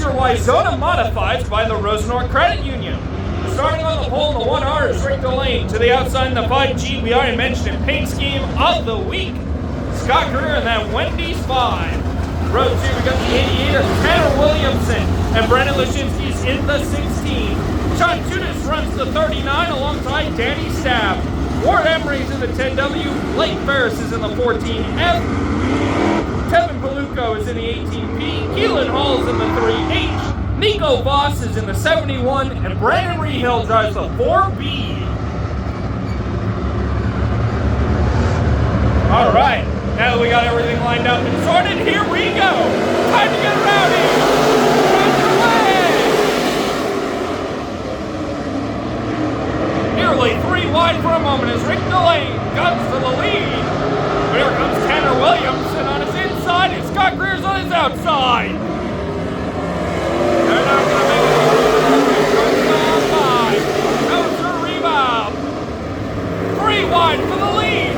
your Wyzona Modifieds by the Rosenor Credit Union. Starting on the pole in the 1R is Rick Delane. To the outside in the 5G, we already mentioned it, paint scheme of the week. Scott Greer in that Wendy's 5. Row 2, we got the 88 of Tanner Williamson, and Brendan Lashinsky's in the 16. Sean Tunis runs the 39 alongside Danny Stabb. Ward Emery's in the 10W, Blake Ferris is in the 14F, Tevin Paluco is in the 18P, Keelan Hall's in the 3H, Nico Voss is in the 71, and Brandon Rehill drives the 4B. All right, now that we got everything lined up and sorted, here we go. Time to get rowdy. Nearly 3 wide for a moment as Rick Delane guns to the lead. Here comes Tanner Williamson on his inside and Scott Greer's on his outside. They're not going to make it. Comes by. Goes for a rebound. 3 wide for the lead.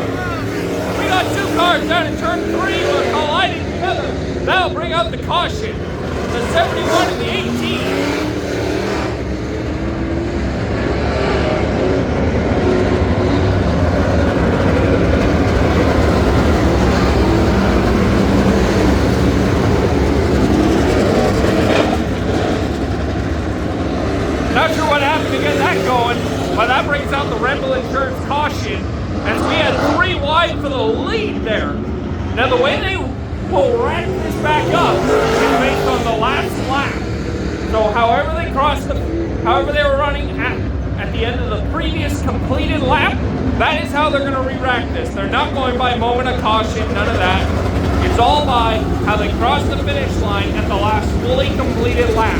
We got 2 cars down in turn 3 but colliding together. That'll bring out the caution. The 71 and the 18. Not sure what happened to get that going, but that brings out the Red Bull Insurance caution as we had 3 wide for the lead there. Now the way they will rack this back up is based on the last lap. So however they were running at the end of the previous completed lap, that is how they're going to re-rack this. They're not going by moment of caution, none of that. It's all by how they cross the finish line at the last fully completed lap.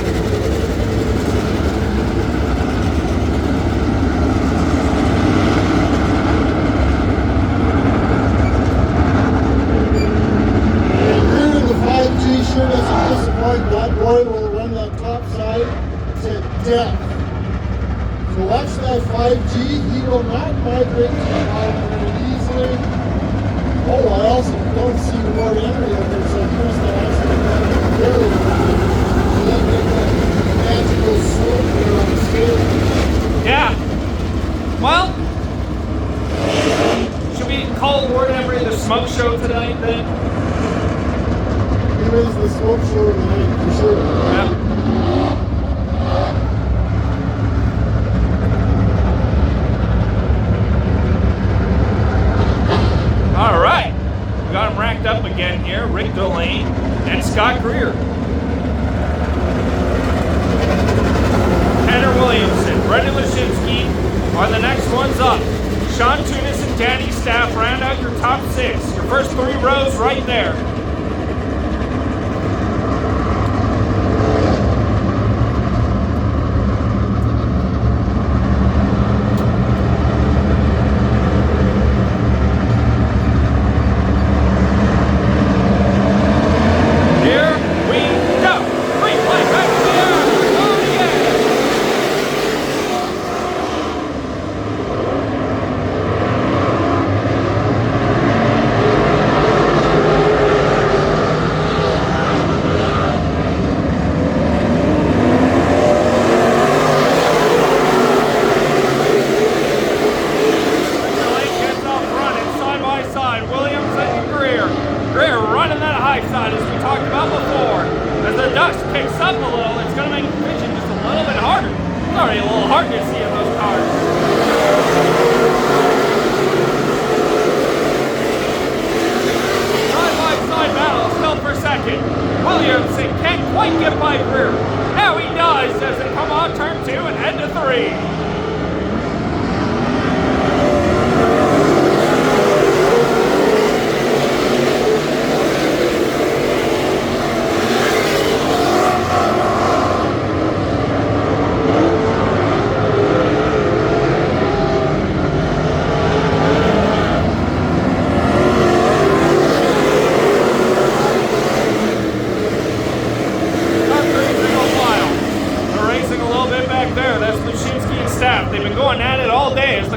Sure doesn't disappoint. That boy will run that top side to death. So watch that 5G. He will not migrate to the bottom very easily. Oh, I also don't see Ward Emery up there, so here's the last one. Very so that magical slope there on the scale. Yeah. Well, should we call Ward Emery the smoke show tonight then? Is the smoke show tonight for sure. Yeah. All right. We got them racked up again here. Rick Delane and Scott Greer. Tanner Williamson, Brendan Lashinsky are the next ones up. Sean Tunis and Danny Staff round out your top 6. Your first 3 rows right there. Williamson can't quite get by Greer. Now he does as they come on turn 2 and head to 3.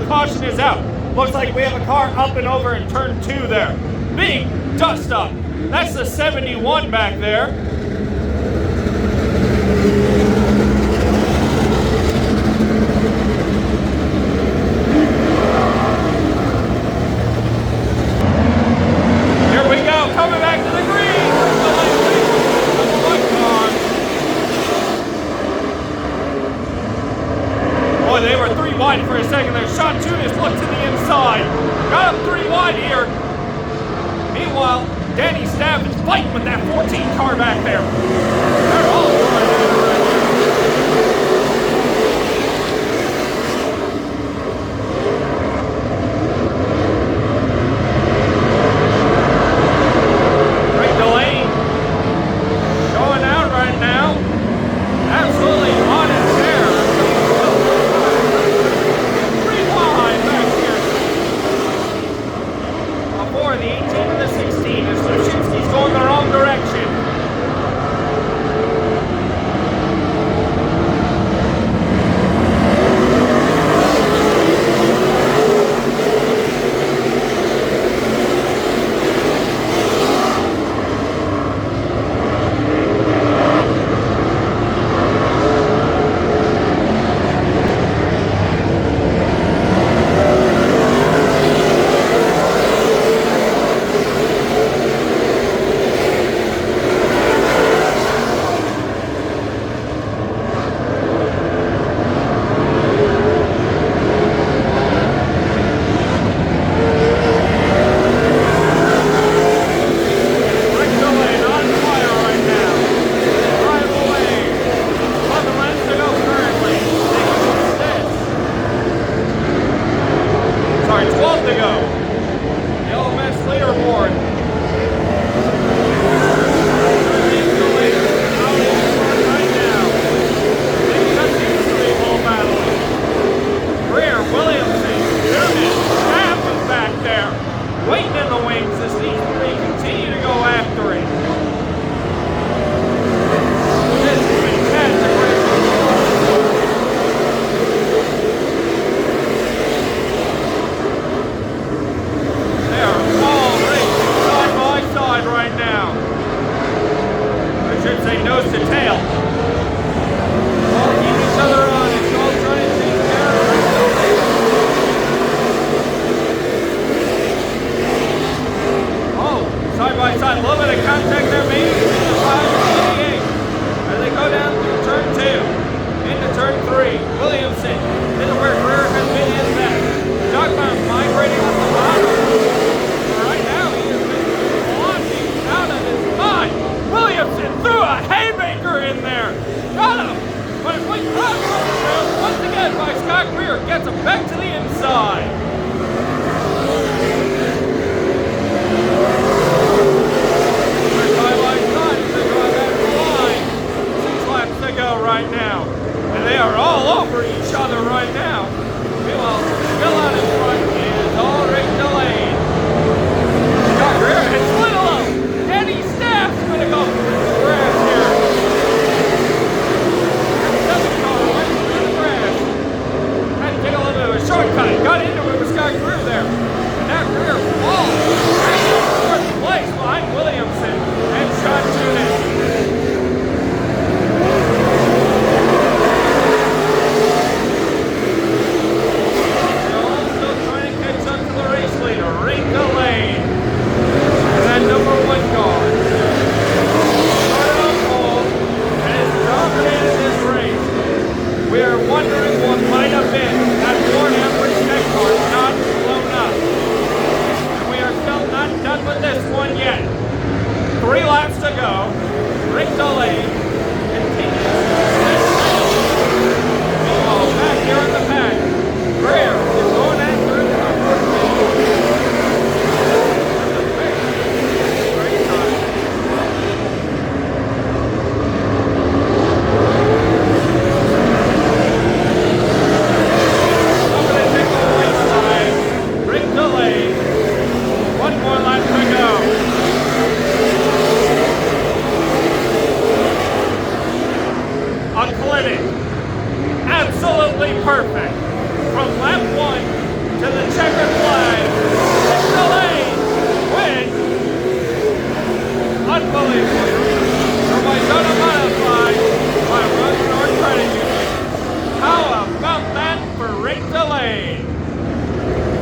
Caution is out. Looks like we have a car up and over in turn 2 there. Big dust up. That's the 71 back there. second there. Sean Tunis looked to the inside. Got him 3 wide here. Meanwhile, Danny Staff is fighting with that 14 car back there. They're all going at it right here. Rick Delane going out right now. Absolutely on his hair. 3 wide back here. Before the 18 to the 16 as Lushinsky's going the wrong direction.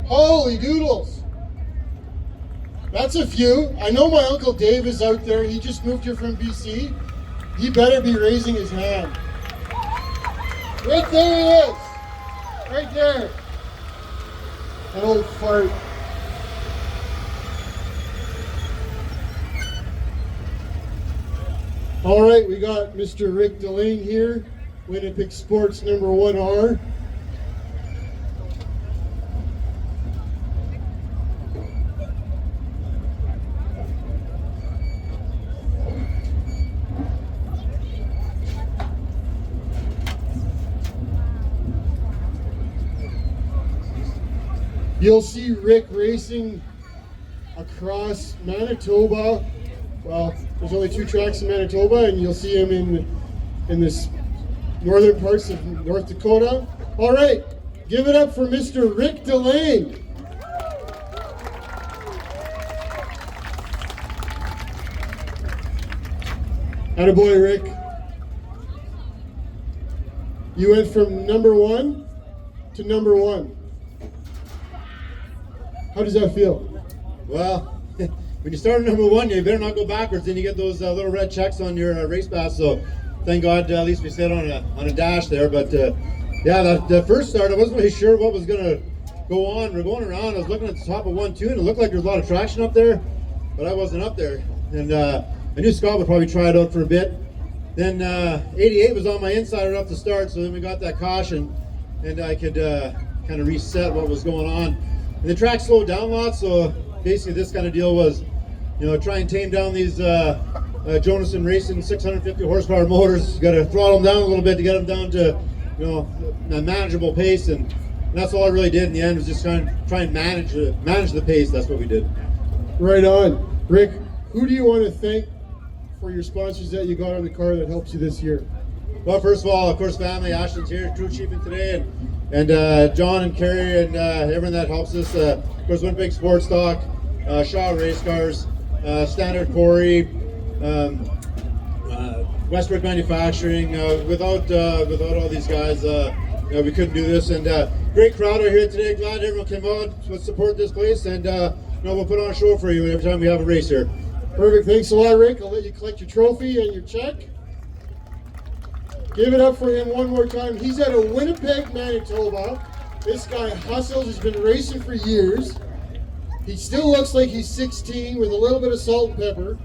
Holy doodles! That's a few. I know my Uncle Dave is out there. He just moved here from BC. He better be raising his hand. Right there he is. Right there. An old fart. All right, we got Mr. Rick Delane here, Winnipeg Sports number 1R. You'll see Rick racing across Manitoba. Well, there's only 2 tracks in Manitoba, and you'll see him in this northern parts of North Dakota. All right, give it up for Mr. Rick Delane. Attaboy, Rick. You went from number 1 to number 1. How does that feel? Well, when you start at number 1, you better not go backwards. Then you get those little red checks on your race pass. So, thank God, at least we stayed on a dash there. But yeah, that first start, I wasn't really sure what was gonna go on. We're going around. I was looking at the top of 1-2, and it looked like there was a lot of traction up there, but I wasn't up there. And I knew Scott would probably try it out for a bit. Then 88 was on my inside right off the start. So then we got that caution, and I could kind of reset what was going on. And the track slowed down a lot, so basically this kind of deal was, try and tame down these Jonasson Racing 650 horsepower motors. You got to throttle them down a little bit to get them down to, a manageable pace, and that's all I really did in the end, was just try and manage the pace. That's what we did. Right on. Rick, who do you want to thank for your sponsors that you got on the car that helps you this year? Well, first of all, of course, family. Ashton's here, crew chiefing today, and John and Kerry and everyone that helps us. Of course, Winnipeg Sports Stock, Shaw Race Cars, Standard Quarry, Westbrook Manufacturing. Without all these guys, we couldn't do this. And great crowd out here today. Glad everyone came out to support this place, and we'll put on a show for you every time we have a race here. Perfect. Thanks a lot, Rick. I'll let you collect your trophy and your check. Give it up for him one more time. He's out of Winnipeg, Manitoba. This guy hustles. He's been racing for years. He still looks like he's 16 with a little bit of salt and pepper.